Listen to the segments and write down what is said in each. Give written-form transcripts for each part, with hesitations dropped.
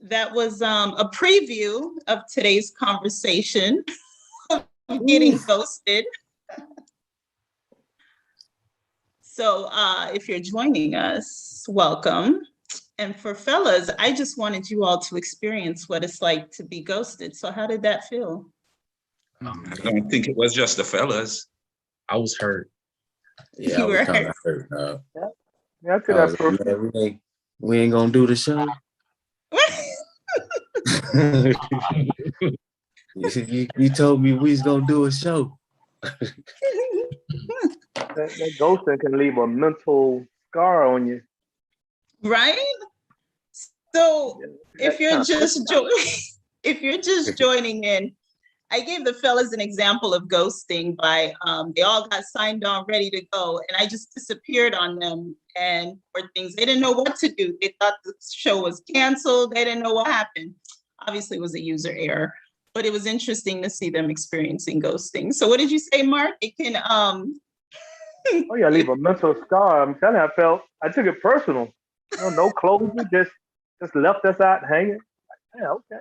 That was a preview of today's conversation, getting ghosted. So if you're joining us, welcome. And for fellas, I just wanted you all to experience what it's like to be ghosted. So how did that feel? I don't think it was just the fellas. I was hurt. Yeah, I was kind of hurt. Yeah, I could have perfect. We ain't gonna do the show. you told me we was gonna do a show. that ghosting can leave a mental scar on you. Right? So if you're just joining in, I gave the fellas an example of ghosting by they all got signed on, ready to go, and I just disappeared on them. And for things, they didn't know what to do. They thought the show was canceled. They didn't know what happened. Obviously, it was a user error, but it was interesting to see them experiencing ghosting. So, what did you say, Mark? It can Oh yeah, leave a mental scar. I'm telling you, I took it personal. No closure, just left us out hanging. Yeah, okay.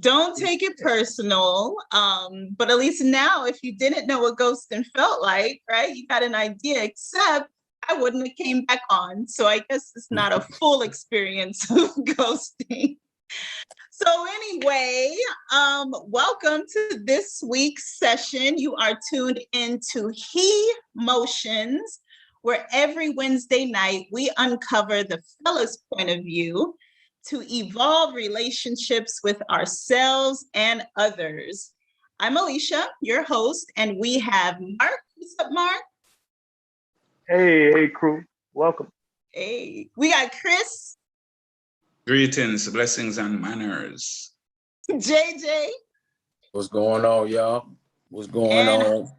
Don't take it personal, but at least now, if you didn't know what ghosting felt like, right, you got an idea, except I wouldn't have came back on. So I guess it's not a full experience of ghosting. So anyway, welcome to this week's session. You are tuned into He.Motions, where every Wednesday night we uncover the fella's point of view to evolve relationships with ourselves and others. I'm Alicia, your host, and we have Mark. What's up, Mark? Hey, crew. Welcome. Hey, we got Chris. Greetings, blessings, and manners. JJ. What's going on, y'all? What's going on?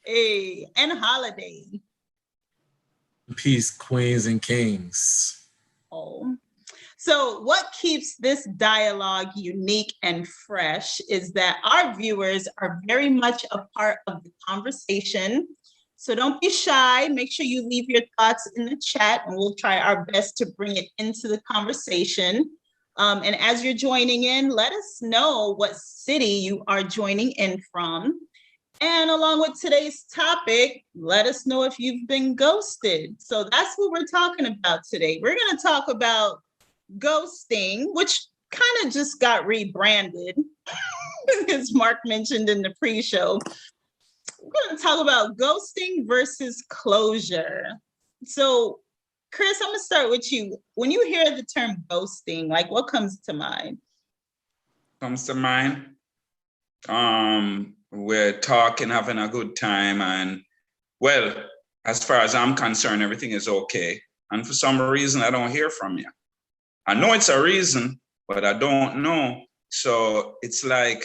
Hey, and Holiday. Peace, queens and kings. Oh. So what keeps this dialogue unique and fresh is that our viewers are very much a part of the conversation. So don't be shy. Make sure you leave your thoughts in the chat and we'll try our best to bring it into the conversation. And as you're joining in, let us know what city you are joining in from. And along with today's topic, let us know if you've been ghosted. So that's what we're talking about today. We're going to talk about ghosting, which kind of just got rebranded, as Mark mentioned in the pre-show. We're going to talk about ghosting versus closure. So, Chris, I'm going to start with you. When you hear the term ghosting, like what comes to mind? Comes to mind, we're talking, having a good time, and well, as far as I'm concerned, everything is okay. And for some reason, I don't hear from you. I know it's a reason, but I don't know. So it's like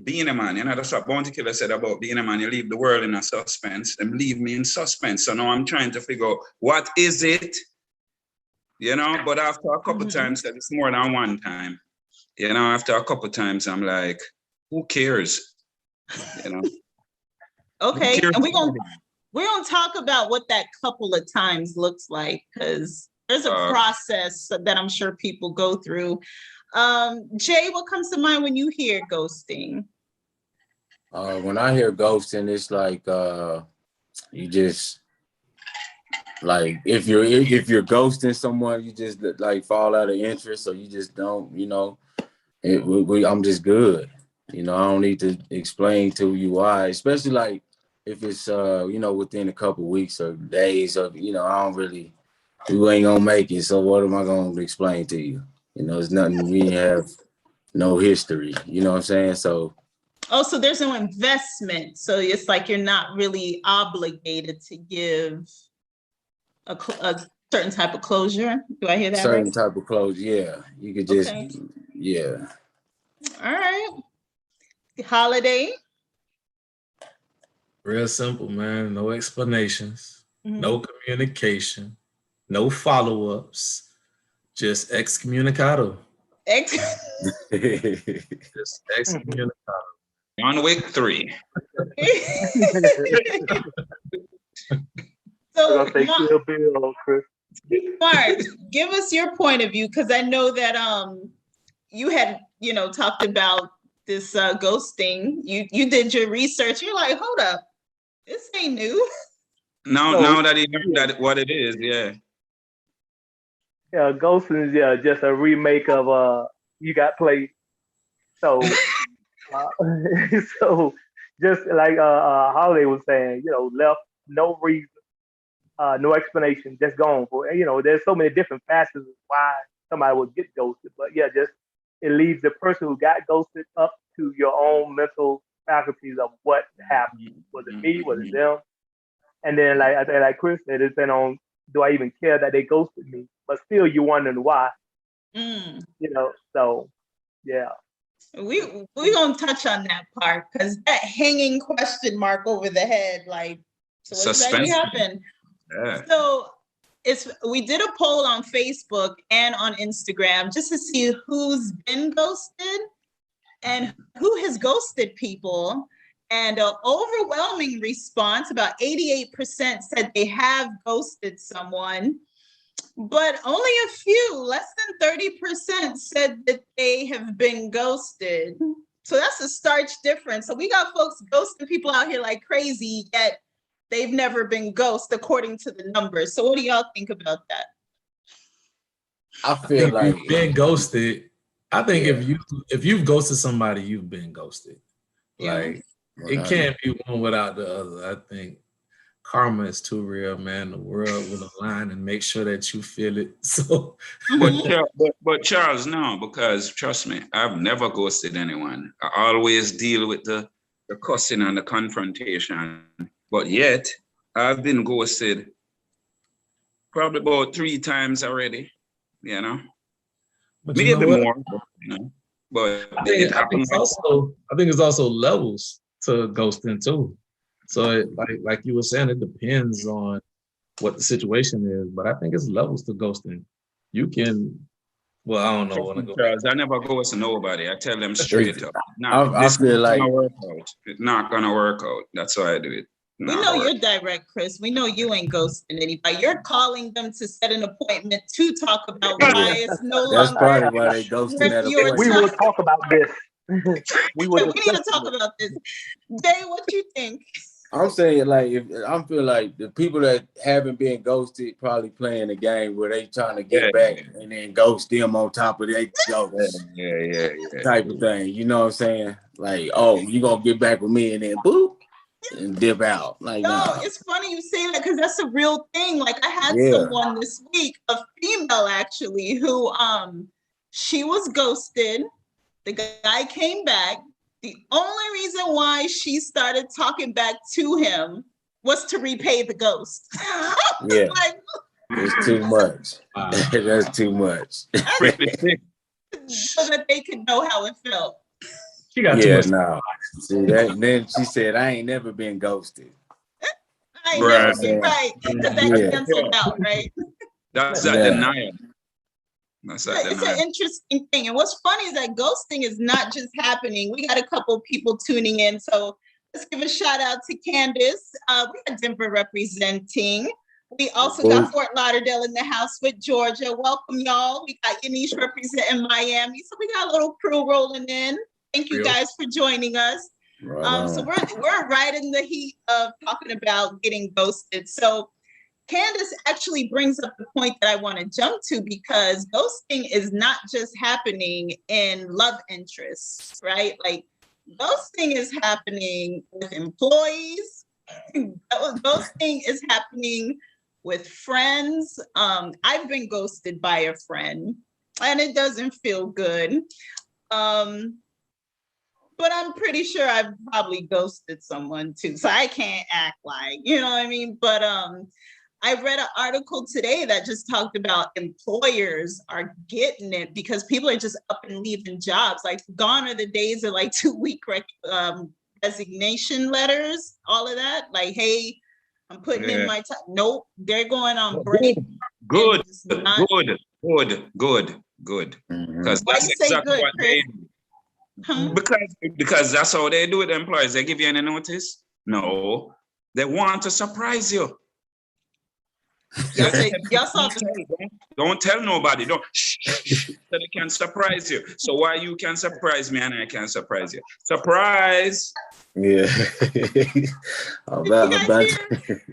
being a man, that's what Bounty Killer said about being a man. You leave the world in a suspense, and leave me in suspense. So now I'm trying to figure out what is it, but after a couple times, that it's more than one time, after a couple times, I'm like, who cares? Okay, and we're gonna talk about what that couple of times looks like, because there's a process that I'm sure people go through. Jay, what comes to mind when you hear ghosting? When I hear ghosting, it's like you just like if you're ghosting someone, you just like fall out of interest, or you just don't, I'm just good. I don't need to explain to you why, especially like if it's within a couple weeks or days of I don't really, we ain't gonna make it. So what am I gonna explain to you? It's nothing. We have no history. You know what I'm saying? So. Oh, so there's no investment. So it's like you're not really obligated to give a certain type of closure. Do I hear that certain right? Type of closure, yeah. You could just, yeah. All right. Holiday. Real simple, man. No explanations, no communication, no follow-ups, just excommunicado. Just excommunicado. On week 3. So, Chris. Mark, give us your point of view, because I know that you had, talked about this ghosting. You did your research. You're like, hold up, this ain't new. Now that he learned that what it is, yeah. Yeah, ghosting is just a remake of You Got Played. So, so just like Holiday was saying, left no reason, no explanation, just gone for. There's so many different facets of why somebody would get ghosted, but yeah, just it leaves the person who got ghosted up to your own mental faculties of what happened. Was it me? Was it them? And then like Chris said, it's been on. Do I even care that they ghosted me? But still, you're wondering why. So yeah. We gonna touch on that part, because that hanging question mark over the head, like, so what exactly happened? Yeah. So we did a poll on Facebook and on Instagram just to see who's been ghosted and who has ghosted people. And an overwhelming response, about 88% said they have ghosted someone. But only a few, less than 30%, said that they have been ghosted. So that's a stark difference. So we got folks ghosting people out here like crazy, yet they've never been ghosted according to the numbers. So what do y'all think about that? I feel like you've been ghosted. I think if you've ghosted somebody, you've been ghosted. Like it can't be one without the other. I think karma is too real, man. The world will align and make sure that you feel it. So, but Charles, no, because trust me, I've never ghosted anyone. I always deal with the cussing and the confrontation. But yet, I've been ghosted probably about 3 times already. But maybe more. But I think it's also levels to ghosting too. So like you were saying, it depends on what the situation is, but I think it's levels to ghosting. You can, I don't know. Charles, I never ghost nobody. I tell them straight up. I feel like it's not gonna work out. That's why I do it. We know you're direct, Chris. We know you ain't ghosting anybody. You're calling them to set an appointment to talk about why it's no longer. That's probably why they ghosting that appointment. We will talk about this. we need to talk about this. Day, what you think? I'm saying, like, I feel like the people that haven't been ghosted probably playing a game where they trying to get back and then ghost them on top of their ghost. Yeah. Type of thing. You know what I'm saying? Like, oh, you gonna get back with me and then boop and dip out. Like, it's funny you say that, because that's a real thing. Like, I had someone this week, a female actually, who she was ghosted. The guy came back. The only reason why she started talking back to him was to repay the ghost. Yeah. It's too much. That's too much. So that they could know how it felt. She got too much. No. See that? Then she said, "I ain't never been ghosted." I ain't never been right. Because that canceled out, right? That's that denial. It's an interesting thing. And what's funny is that ghosting is not just happening. We got a couple people tuning in. So let's give a shout out to Candace. We got Denver representing. We also got Fort Lauderdale in the house with Georgia. Welcome, y'all. We got Yanisha representing Miami. So we got a little crew rolling in. Thank you guys for joining us. So we're right in the heat of talking about getting ghosted. So Candace actually brings up the point that I want to jump to, because ghosting is not just happening in love interests, right? Like, ghosting is happening with employees. Ghosting is happening with friends. I've been ghosted by a friend, and it doesn't feel good. But I'm pretty sure I've probably ghosted someone too. So I can't act like, you know what I mean? But I read an article today that just talked about employers are getting it because people are just up and leaving jobs. Like, gone are the days of like 2-week resignation letters, all of that. Like, hey, I'm putting in my time. Nope, they're going on break. Good. Because that's exactly what they do. Because that's how they do it, employers. They give you any notice? No. They want to surprise you. Y'all saw don't tell nobody. Don't shh, so they can surprise you. So why you can surprise me and I can surprise you? Surprise! Yeah. Did you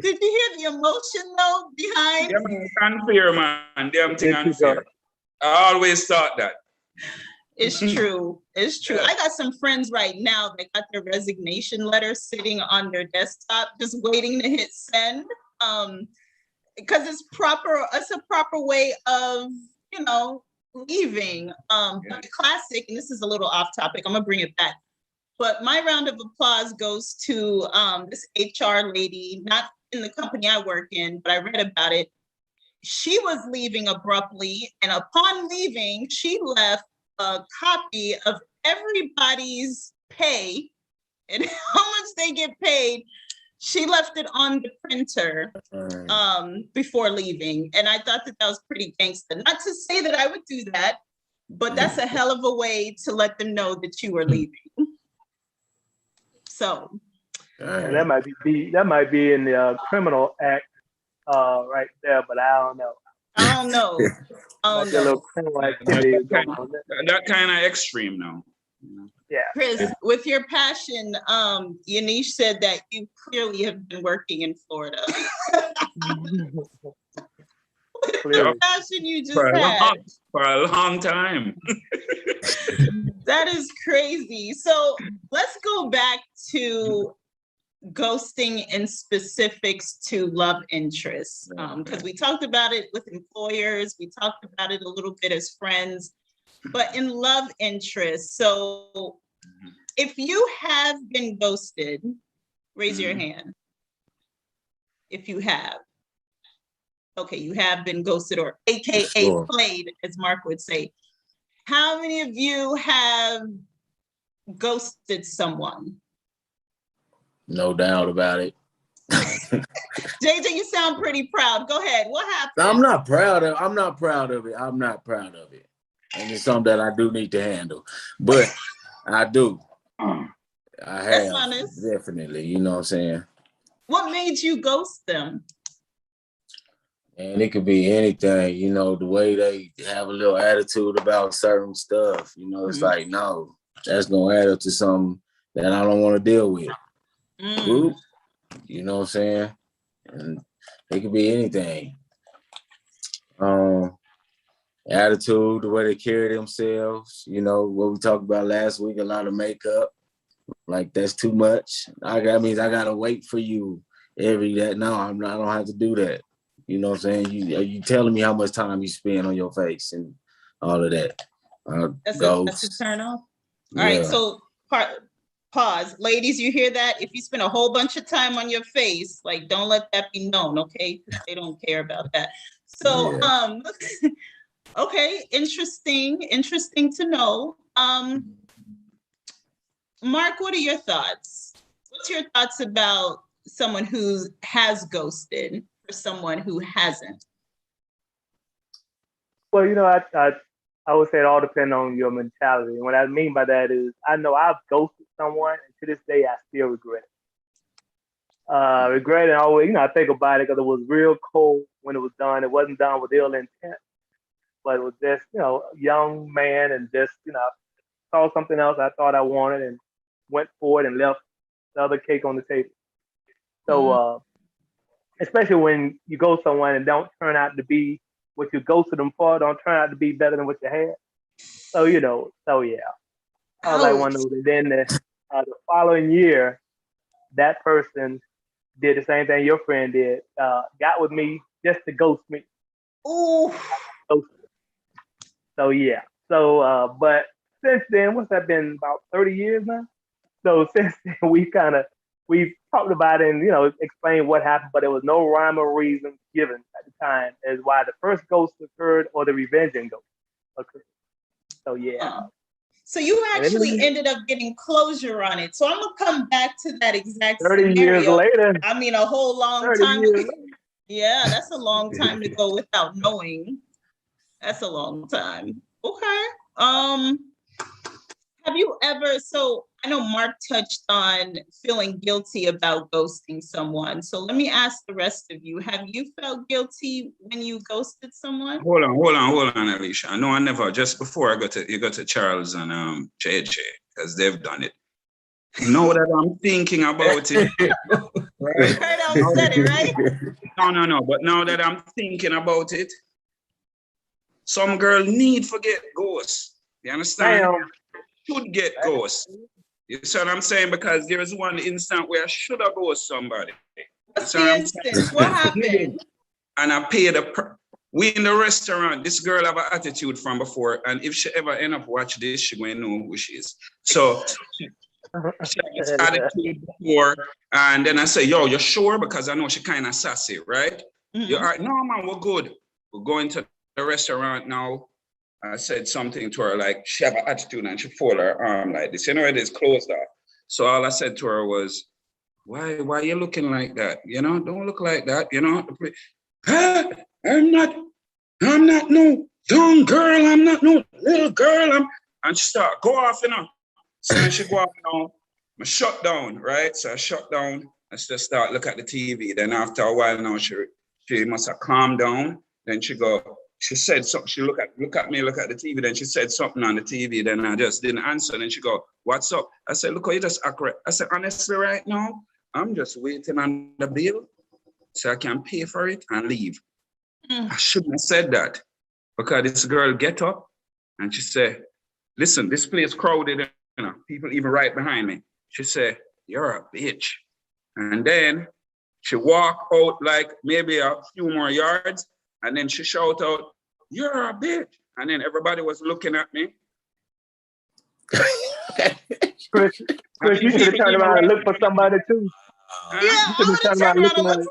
hear the emotion though behind? Yeah, man, unfair, man. Damn thing unfair. I always thought that. It's true. It's true. Yeah. I got some friends right now that got their resignation letter sitting on their desktop, just waiting to hit send. Because it's a proper way of, leaving. But the classic, and this is a little off topic, I'm gonna bring it back. But my round of applause goes to this HR lady, not in the company I work in, but I read about it. She was leaving abruptly, and upon leaving, she left a copy of everybody's pay and how much they get paid. She left it on the printer before leaving. And I thought that was pretty gangster. Not to say that I would do that, but that's a hell of a way to let them know that you were leaving. So. And that might be in the criminal act right there, but I don't know. I don't know. Like a little criminal activity going on. That kind of extreme now. Yeah. Chris, with your passion, Yanish said that you clearly have been working in Florida. The passion you just had. For a long time. That is crazy. So let's go back to ghosting and specifics to love interests. Because we talked about it with employers, we talked about it a little bit as friends, but in love interests. So if you have been ghosted, raise your hand. If you have. Okay, you have been ghosted, or AKA played, as Mark would say. How many of you have ghosted someone? No doubt about it. JJ, you sound pretty proud. Go ahead. What happened? I'm not proud of it. And it's something that I do need to handle. But I do. I have. That's honest. Definitely. You know what I'm saying? What made you ghost them? And it could be anything, the way they have a little attitude about certain stuff. It's like, no, that's gonna add up to something that I don't want to deal with. Ooh, you know what I'm saying? And it could be anything. Attitude, the way they carry themselves, what we talked about last week, a lot of makeup. Like, that's too much. That means I gotta wait for you every day. No, I don't have to do that. You know what I'm saying? You telling me how much time you spend on your face and all of that. That's a turn off. All right, so pause. Ladies, you hear that? If you spend a whole bunch of time on your face, like, don't let that be known, okay? Because they don't care about that. So, okay, interesting to know. Mark, what are your thoughts? What's your thoughts about someone who has ghosted for someone who hasn't? Well, I would say it all depends on your mentality. And what I mean by that is, I know I've ghosted someone, and to this day, I still regret it. Regret it always, I think about it because it was real cold when it was done. It wasn't done with ill intent, but it was just, a young man, and just, saw something else I thought I wanted and went for it and left the other cake on the table. So, especially when you go someone and don't turn out to be what you ghosted them for, don't turn out to be better than what you had. So, yeah. I was like one of those. And then the following year, that person did the same thing your friend did. Got with me just to ghost me. Ooh. So, yeah. So, but since then, what's that been, about 30 years now? So since then, we've talked about it and, explained what happened, but there was no rhyme or reason given at the time as why the first ghost occurred or the revenging ghost occurred. So, yeah. So you actually ended up getting closure on it. So I'm going to come back to that exact 30 scenario. years later. I mean, a whole long time. Yeah, that's a long time to go without knowing. That's a long time. Okay. Have have you ever, so I know Mark touched on feeling guilty about ghosting someone. So let me ask the rest of you, have you felt guilty when you ghosted someone? Hold on, Alicia. No, I never. Just before you got to Charles and JJ, because they've done it. Now that I'm thinking about it, right? Curtis said it, right? No. But now that I'm thinking about it, some girl need to get ghosts. You understand? Damn. Should get ghosts. You see what I'm saying? Because there is one instant where I should have ghosted somebody. What's the instance? What happened? And I paid we in the restaurant, this girl have an attitude from before, and if she ever end up watch this, she going to know who she is. So she had this attitude before, and then I say, yo, you're sure? Because I know she kind of sassy, right? You're all right. No, man, we're good. We're going to the restaurant now. I said something to her, like she have an attitude and she fold her arm like this. You know, it is closed off. So all I said to her was, why are you looking like that? You know, don't look like that, you know? I'm not no young girl. I'm not no little girl. And she start go off, you know. So when she go off, you know, I shut down, right? So I shut down. I just start look at the TV. Then after a while now, she must have calmed down. Then she said something. She look at me, look at the TV. Then she said something on the TV. Then I just didn't answer. Then she go, what's up? I said, look, you just accurate. I said, honestly, right now, I'm just waiting on the bill so I can pay for it and leave. I shouldn't have said that, because this girl get up and she said, listen, this place crowded, you know, people even right behind me. She said, you're a bitch. And then she walk out like maybe a few more yards, and then she shout out, you're a bitch. And then everybody was looking at me. Chris, you should have turned around and looked for somebody too. Yeah, I would have turned around and looked for somebody.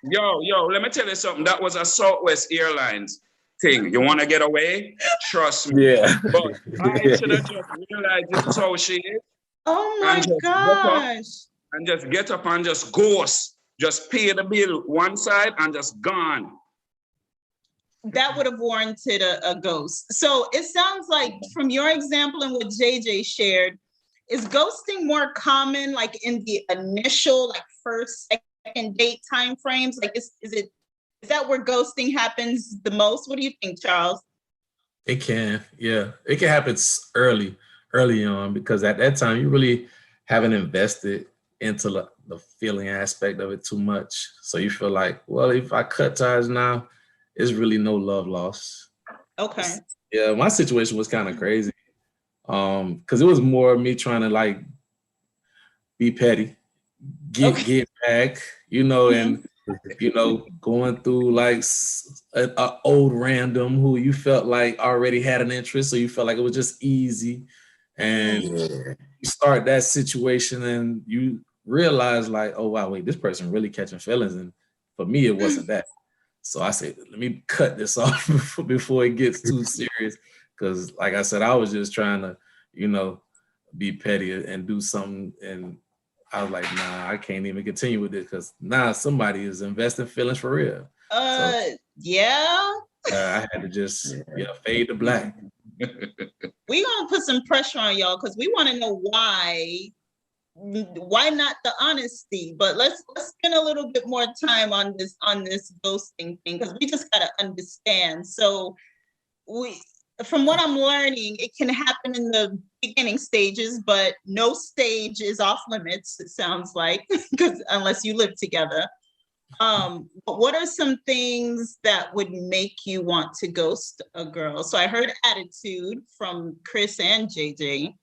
Yo, let me tell you something. That was a Southwest Airlines thing. You want to get away? Trust me. Yeah. But I should have just realized this is how she is. Oh my gosh. And just get up and just ghost. Just pay the bill one side and just gone. That would have warranted a ghost. So it sounds like from your example and what JJ shared, is ghosting more common like in the initial, like first, second date time frames? Like is that where ghosting happens the most? What do you think, Charles? It can, yeah. It can happen early on, because at that time you really haven't invested into the feeling aspect of it too much. So you feel like, well, if I cut ties now, it's really no love lost. Okay. Yeah, my situation was kind of crazy. Because it was more of me trying to like be petty, get back, you know, and you know, going through like an old random who you felt like already had an interest, so you felt like it was just easy, and you start that situation and you realize like, oh wow, wait, this person really catching feelings, and for me it wasn't that. So I said, let me cut this off before it gets too serious, because like I said, I was just trying to, you know, be petty and do something, and I was like, nah, I can't even continue with this, because now somebody is investing feelings for real. Yeah. I had to just fade to black. We're gonna put some pressure on y'all because we want to know why not the honesty. But let's spend a little bit more time on this ghosting thing, because we just gotta understand. So from what I'm learning, it can happen in the beginning stages, but no stage is off limits, it sounds like, because unless you live together. But what are some things that would make you want to ghost a girl? So I heard attitude from Chris and JJ,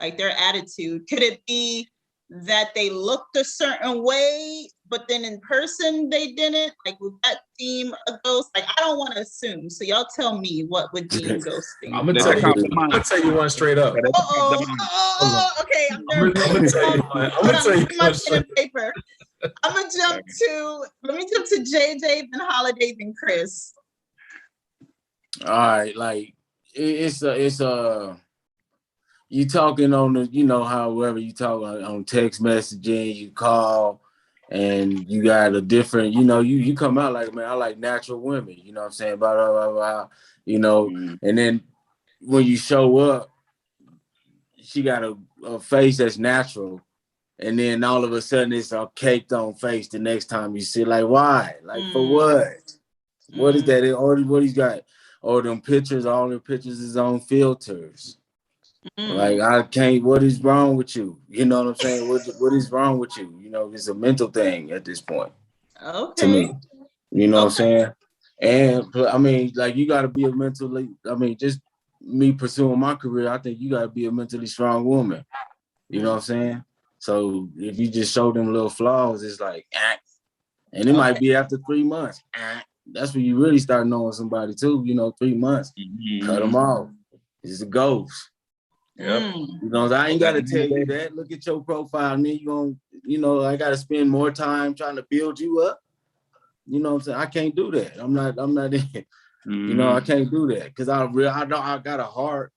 like their attitude. Could it be that they looked a certain way, but then in person they didn't? Like, would that deem a ghost? Like, I don't want to assume. So y'all tell me what would deem ghosting. I'm gonna tell you one straight up. Okay. I'm nervous. I'm gonna tell you one straight paper. Let me jump to JJ, then Holiday, then Chris. All right, like it's you talking on the, you know, however you talk on text messaging, you call, and you got a different, you know, you come out like, man, I like natural women, you know what I'm saying, blah, blah, blah, blah, you know, and then when you show up, she got a face that's natural, and then all of a sudden it's a caked on face the next time you see. Like, why? Like, for what? What is that? Or what he's got? Or them pictures, all the pictures is on filters. Like, I can't, what is wrong with you? You know what I'm saying? What is wrong with you? You know, it's a mental thing at this point. Okay. To me. You know what I'm saying? And I mean, like, you gotta be a mentally, I mean, just me pursuing my career, I think you gotta be a mentally strong woman. You know what I'm saying? So if you just show them little flaws, it's like, and it might be after 3 months. That's when you really start knowing somebody too. You know, 3 months, cut them off. It's a ghost. Yep. You know, I ain't gotta tell you that. Look at your profile, and then you gonna, you know, I gotta spend more time trying to build you up. You know what I'm saying? I can't do that. I'm not in. You know, I can't do that because I know I got a heart.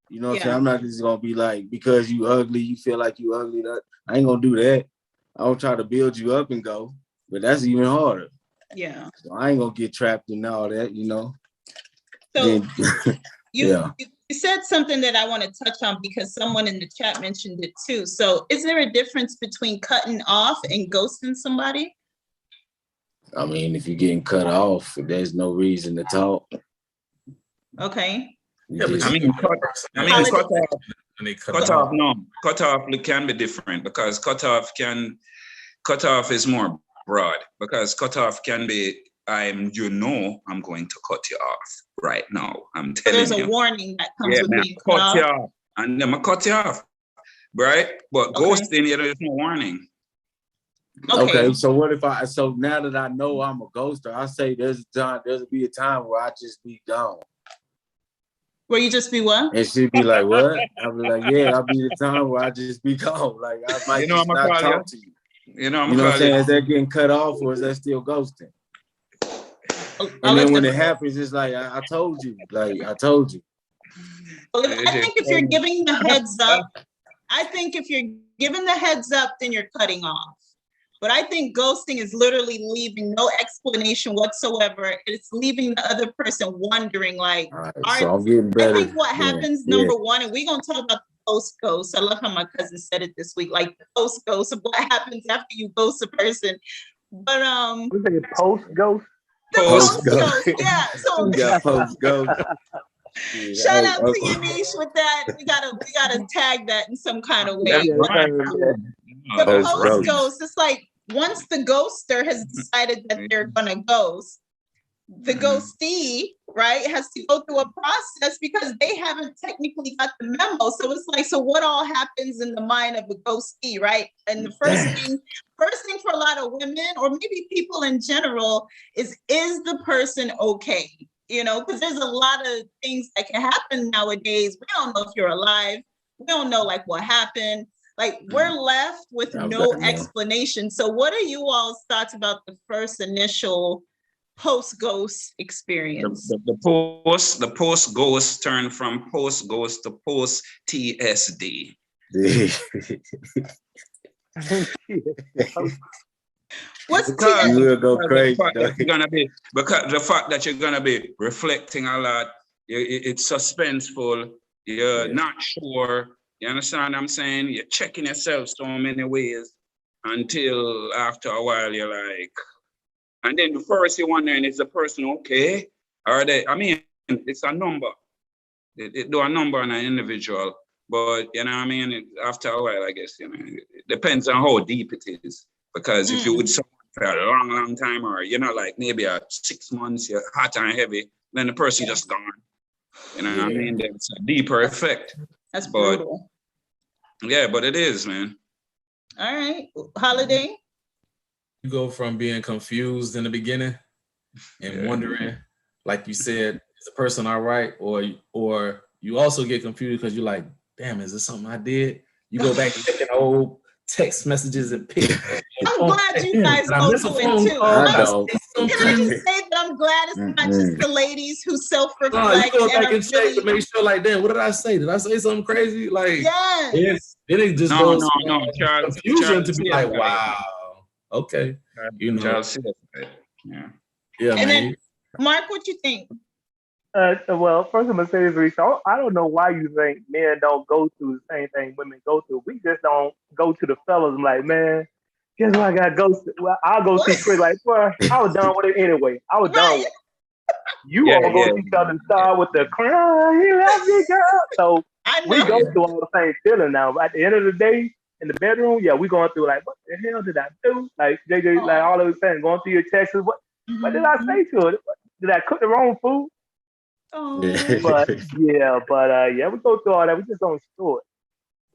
You know what I'm saying? I'm not just gonna be like, because you ugly, you feel like you ugly. That I ain't gonna do that. I don't try to build you up and go, but that's even harder. Yeah. So I ain't gonna get trapped in all that, you know. So you said something that I want to touch on because someone in the chat mentioned it too. So is there a difference between cutting off and ghosting somebody? I mean, if you're getting cut off, there's no reason to talk. Okay. Cut off. No, cut off can be different because cut off is more broad, because cut off can be, I'm going to cut you off right now. I'm telling you. There's a warning that comes with being cut off. You off, and then I cut you off, right? But ghosting, there's no warning. Okay, so what if so now that I know I'm a ghoster, I say there'll be a time where I just be gone. Where you just be what? And she'd be like, what? I'll be like, yeah, I'll be the time where I just be gone. Like, I might just not talk to you. You know what I'm saying? Is that getting cut off or is that still ghosting? And then when it happens, it's like, I told you. Like, I told you. Well, I think if you're giving the heads up, then you're cutting off. But I think ghosting is literally leaving no explanation whatsoever. It's leaving the other person wondering, like, so I'm getting better. I think what happens, number one, and we're going to talk about the post-ghost. I love how my cousin said it this week, like the post-ghost of what happens after you ghost a person. But we say post-ghost? The post-ghost, yeah. So post-ghost. Shout out to Unish with that. We gotta tag that in some kind of way. The post-ghost, it's like once the ghoster has decided that they're gonna ghost, the ghostee, right, has to go through a process because they haven't technically got the memo. So it's like, so what all happens in the mind of a ghostee, right? And the first thing for a lot of women, or maybe people in general, is the person okay? You know, because there's a lot of things that can happen nowadays. We don't know if you're alive. We don't know like what happened. Like we're left with no explanation. So what are you all's thoughts about the first initial post-ghost experience? The post-ghost turned from post-ghost to post-TSD. What's because you will go crazy? Because the fact that you're gonna be reflecting a lot, it's suspenseful. You're not sure. You understand what I'm saying? You're checking yourself so many ways until after a while you're like, and then the first you're wondering, is the person okay? Or they? I mean, it's a number. It do a number on an individual, but you know what I mean. After a while, I guess it depends on how deep it is. Because if you would someone for a long time, or like maybe 6 months, you're hot and heavy, then the person just gone. You know what I mean? That's a deeper effect. That's brutal. Yeah, but it is, man. All right, Holiday. You go from being confused in the beginning and wondering, like you said, is the person all right, or you also get confused because you're like, damn, is this something I did? You go back and checking old text messages and pictures. I'm glad you guys go through it too. Can I just say that I'm glad it's not just the ladies who self-reflect. No, you go back and check to make sure, like, damn, what did I say? Did I say something crazy? Like, yes. Then it just goes Charles, confusion to be like, wow, okay, Charles, yeah, and man. then, Mark, what you think? Well, first I'm gonna say this, Risha. I don't know why you think men don't go through the same thing women go through. We just don't go to the fellas and like, man, guess what I got ghosted. Well, I'll go see Chris like, boy, I was done with it anyway. I was done Right. with it. You Yeah, all go yeah. see each other and start with the cry, he left me, girl. So I we know. go through all the same feeling now. At the end of the day, in the bedroom, yeah, we going through like, what the hell did I do? Like JJ, like all of a sudden going through your texts. What did I say to it? Did I cook the wrong food? Oh. But we go through all that. We just don't show it.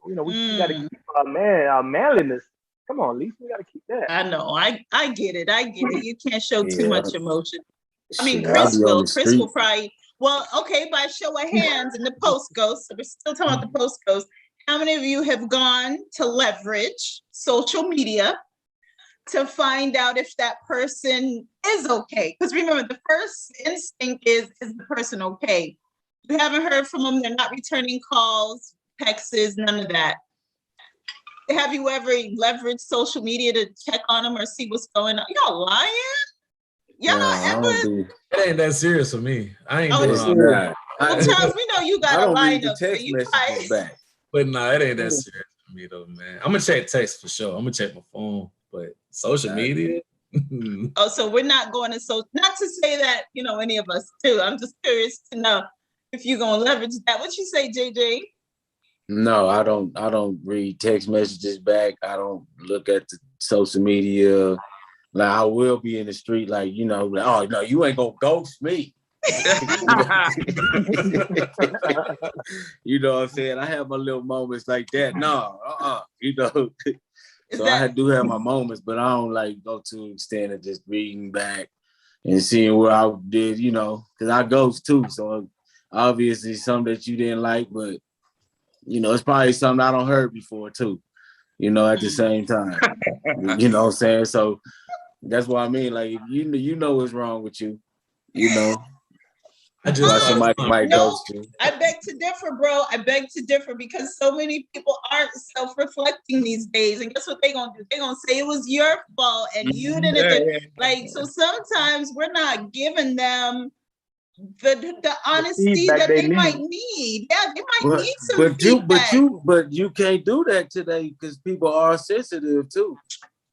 You know, we got to Mm. keep our manliness. Come on, Lisa, we got to keep that. I know. I get it. I get it. You can't show too Yeah, much emotion. I mean, shit, I Chris be on will. the Chris will street. probably. Well, okay, by show of hands in the post ghost. So we're still talking about the post ghost. How many of you have gone to leverage social media to find out if that person is okay? Because remember, the first instinct is the person okay? You haven't heard from them. They're not returning calls, texts, none of that. Have you ever leveraged social media to check on them or see what's going on? Y'all lying? Y'all Nah, I don't ever? be. It ain't that serious for me. I ain't Oh, doing it's all that. Nah, Well, Charles, we know you I got a don't read the lineup, so text you messages back. But nah, it ain't that serious for me though, man. I'm gonna check text for sure. I'm gonna check my phone, but social media. Oh, so we're not going to not to say that, any of us do. I'm just curious to know if you're gonna leverage that. What you say, JJ? No, I don't. I don't read text messages back. I don't look at the social media. Like I will be in the street, like like, oh no, you ain't gonna ghost me. You know what I'm saying? I have my little moments like that. No, Is So that do have my moments, but I don't like go to the extent of just reading back and seeing where I did, because I ghost too. So obviously something that you didn't like, but it's probably something I don't heard before too, at the same time. You know what I'm saying? So that's what I mean. Like if you know what's wrong with you, I just why thought somebody of might no? ghost you. I beg to differ, bro. I beg to differ because so many people aren't self-reflecting these days. And guess what they're gonna do? They're gonna say it was your fault and you didn't Yeah, do. yeah. Like, so sometimes we're not giving them the honesty feedback that they they might need. need. Yeah, they might But need some but you but feedback. you can't do that today because people are sensitive too.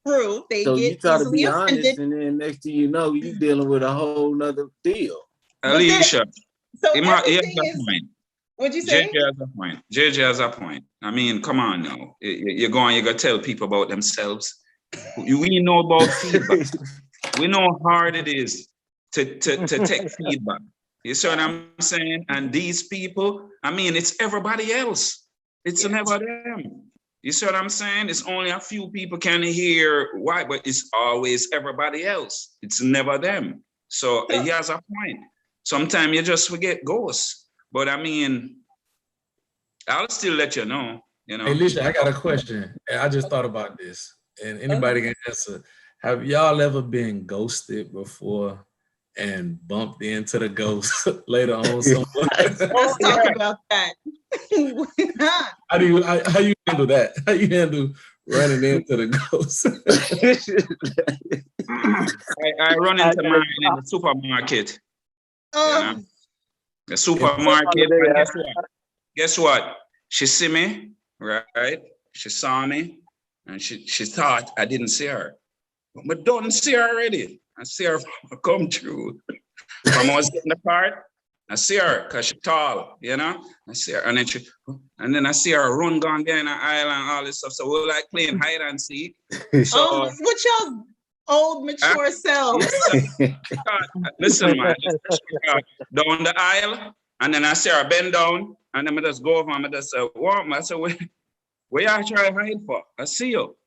True, they So you get try to easily be honest, offended. and then next thing you know, you dealing with a whole nother deal. But then, Alicia, so he has everything a is. point. What'd you JJ say? has a point. JJ has a point. I mean, come on now. You're gonna tell people about themselves. We know about feedback. We know how hard it is to take feedback. You see what I'm saying? And these people, I mean, it's everybody else. It's never them. You see what I'm saying? It's only a few people can hear why, but it's always everybody else. It's never them. So he has a point. Sometimes you just forget ghosts. But I mean, I'll still let you know. Hey, Lisha, I got a question. I just thought about this, and anybody can answer. Have y'all ever been ghosted before and bumped into the ghost later on somewhere? Let's talk about that. How you handle that? How you handle running into the ghost? I run into mine in the supermarket. The supermarket. And guess what? She see me, right? She saw me, and she thought I didn't see her. But don't see her already. I see her come through. From I was in the cart, I see her because she's tall, I see her, and then I see her run gone down the aisle and all this stuff. So we're like playing hide and seek. So what y'all old mature selves? Listen, man, down the aisle, and then I see her bend down, and then I just go over and I just say, "What?" I say, "Where you trying to hide for? I see you."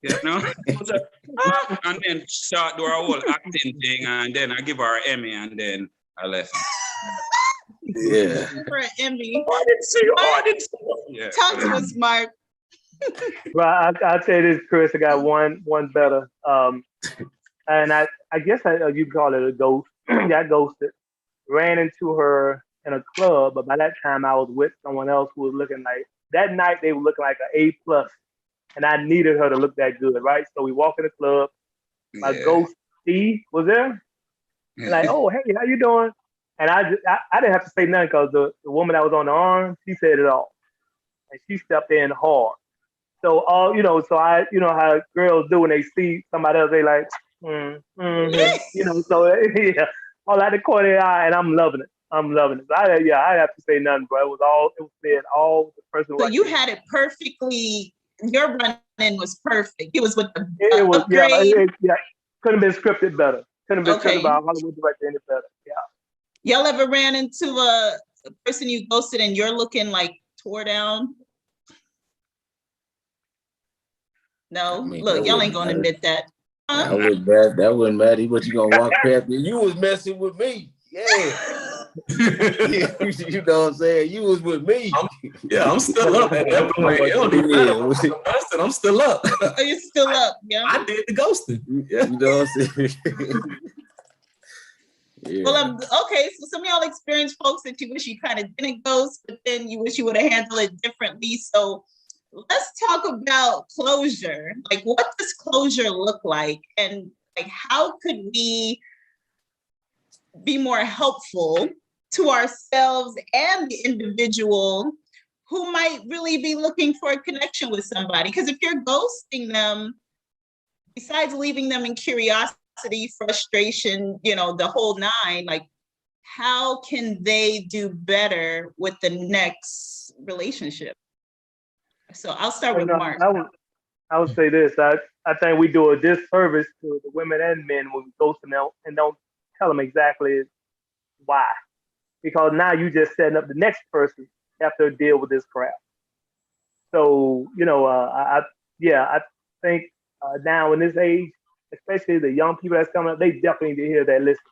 And then start do our whole acting thing, and then I give her an Emmy, and then I left. Yeah. For an Emmy. Oh, I didn't see you. Oh, I didn't see you. Yeah. Talk to us, Mark. Well, I'll tell you this, Chris. I got one better. And I guess you call it a ghost. Got ghosted. Ran into her in a club, but by that time I was with someone else who was looking like that night they were looking like an A+, and I needed her to look that good, right? So we walk in the club. My ghost Steve was there. Like, oh hey, how you doing? And I didn't have to say nothing because the woman that was on the arm, she said it all. And she stepped in hard. So all so I how girls do when they see somebody else, they like, so yeah, all out the corner of the eye, and I'm loving it. So I have to say nothing, bro. It was said all the person. So you had it perfectly. Your run-in was perfect. It was with the it was upgrade. Couldn't have been scripted better. Couldn't have been scripted by a Hollywood director any better. Yeah. Y'all ever ran into a person you ghosted and you're looking like tore down? No, look, y'all ain't gonna admit that. Huh? That wouldn't matter. What you gonna walk past me? You was messing with me. Yeah. You know what I'm saying? You was with me. I'm still up at that point. It don't even matter. I'm still up. Oh, you're still up, yeah. I did the ghosting. Yeah. You know what I'm saying? Yeah. Well, okay, so some of y'all experienced folks that you wish you kind of didn't ghost, but then you wish you would have handled it differently. So let's talk about closure. Like, what does closure look like? And like, how could we be more helpful to ourselves and the individual who might really be looking for a connection with somebody? Because if you're ghosting them, besides leaving them in curiosity, frustration, the whole nine, like, how can they do better with the next relationship? So I'll start with Mark. I would say this. I think we do a disservice to the women and men when we ghost them and don't tell them exactly why. Because now you just setting up the next person have to deal with this crap. So, I think now in this age, especially the young people that's coming up, they definitely need to hear that. Listen,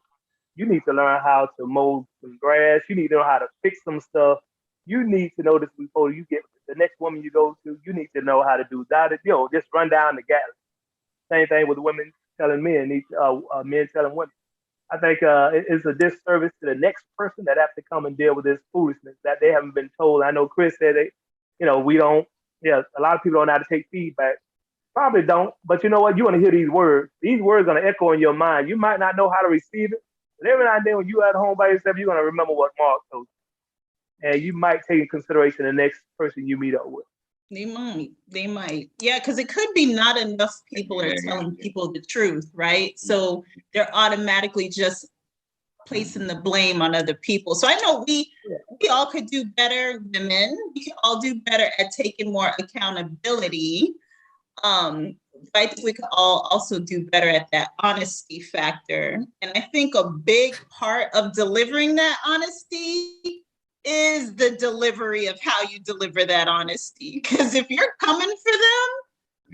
you need to learn how to mow some grass. You need to know how to fix some stuff. You need to know this before you get the next woman you go to. You need to know how to do that. Just run down the galley. Same thing with women telling men, men telling women. I think it's a disservice to the next person that have to come and deal with this foolishness that they haven't been told. I know Chris said we don't. Yeah, a lot of people don't know how to take feedback. Probably don't, but you know what? You want to hear these words. These words are going to echo in your mind. You might not know how to receive it, but every now and then when you're at home by yourself, you're going to remember what Mark told you. And you might take in consideration the next person you meet up with. They might. Yeah, because it could be not enough people are telling people the truth, right? So they're automatically just placing the blame on other people. So I know we all could do better, women. We can all do better at taking more accountability. I think we could all also do better at that honesty factor. And I think a big part of delivering that honesty is the delivery of how you deliver that honesty. Because if you're coming for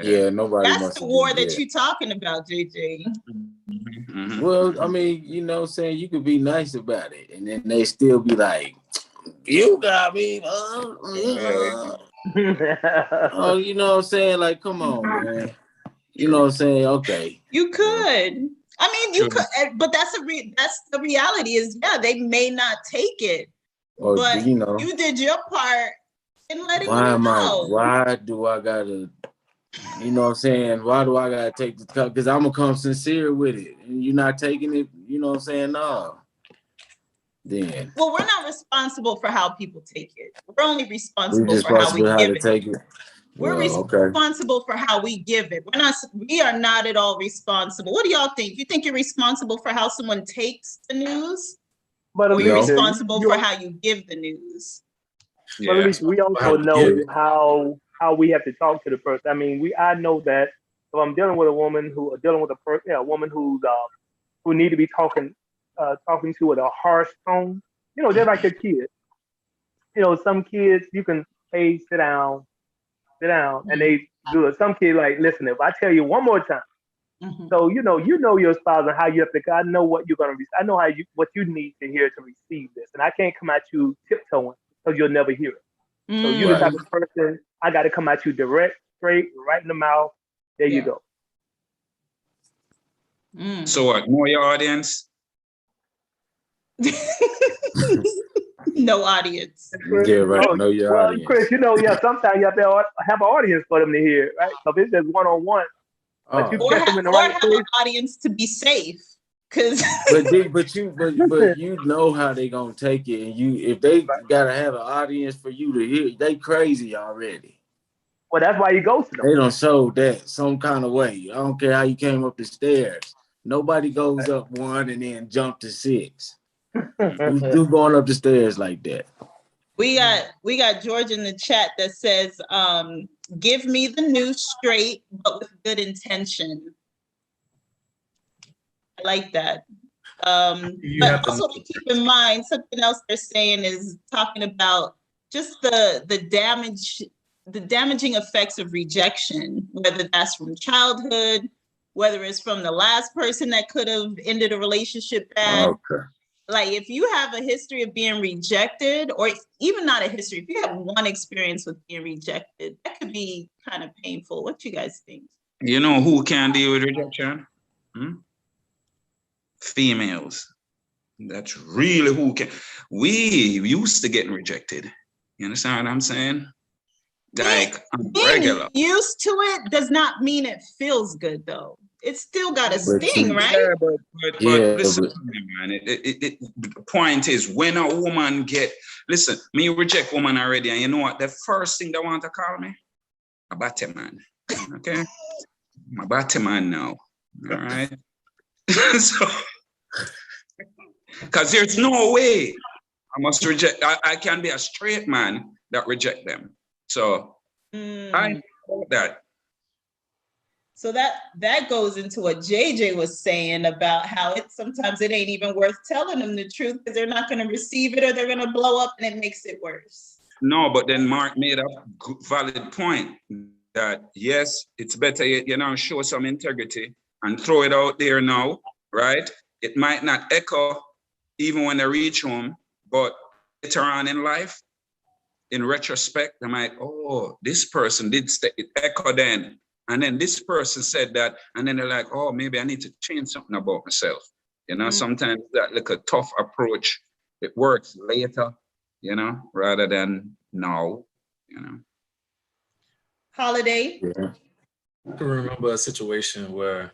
them, nobody that's wants the war that you're talking about, JJ. Mm-hmm. Well, I mean, I'm saying, you could be nice about it, and then they still be like, you got me. Oh, you know what I'm saying? Like, come on, man. You know what I'm saying? Okay. You could. I mean, you could, but that's the reality is, they may not take it. Or, but you did your part in letting them know. Why do I gotta, you know what I'm saying? Why do I gotta take the cup? Because I'm gonna come sincere with it. And you're not taking it, you know what I'm saying? No. Then. Well, we're not responsible for how people take it. We're only responsible for how we give it. Take it. We're responsible for how we give it. We are not at all responsible. What do y'all think? You think you're responsible for how someone takes the news? But are you responsible for how you give the news? But at least we also know how we have to talk to the person. I mean, I know that if I'm dealing with a woman a woman who need to be talking to with a harsh tone, they're like a kid. Some kids you can sit down, and they do it. Some kids like, listen, if I tell you one more time. Mm-hmm. So you know your spouse and how you have to. I know what you're gonna. I know what you need to hear to receive this, and I can't come at you tiptoeing because you'll never hear it. So you're the type of person I got to come at you direct, straight, right in the mouth. There you go. So what? Know your audience? No audience. Yeah, right. Know your audience. Chris, sometimes you have to have an audience for them to hear, right? So if it's just one-on-one. Or have an audience to be safe. Because but you know how they gonna take it, and if they gotta have an audience for you to hear, they crazy already. Well, that's why you ghosted them. They don't show that some kind of way. I don't care how you came up the stairs. Nobody goes up 1 and then jump to 6. You going up the stairs like that. we got George in the chat that says, give me the news straight, but with good intention. I like that. But also to keep in mind, something else they're saying is talking about just the damaging effects of rejection, whether that's from childhood, whether it's from the last person that could have ended a relationship bad. Okay. Like if you have a history of being rejected, or even not a history, if you have one experience with being rejected, that could be kind of painful. What do you guys think? You know who can deal with rejection? Females. That's really who can. We used to getting rejected. You understand what I'm saying? Like regular. Used to it does not mean it feels good though. It's still got a sting, right? Yeah, but listen, man. The point is, when a woman listen, me reject woman already, and you know what? The first thing they want to call me, a batty man. Okay, I'm a batty man now. All right. So, because there's no way I must reject. I can be a straight man that reject them. So I know that. So that goes into what JJ was saying about how sometimes it ain't even worth telling them the truth because they're not going to receive it or they're going to blow up and it makes it worse. No, but then Mark made a valid point that yes, it's better show some integrity and throw it out there now, right? It might not echo even when they reach home, but later on in life, in retrospect, they might, this person did it echo then. And then this person said that, and then they're like, maybe I need to change something about myself. Sometimes that like a tough approach, it works later, rather than now, Holiday. Yeah. I can remember a situation where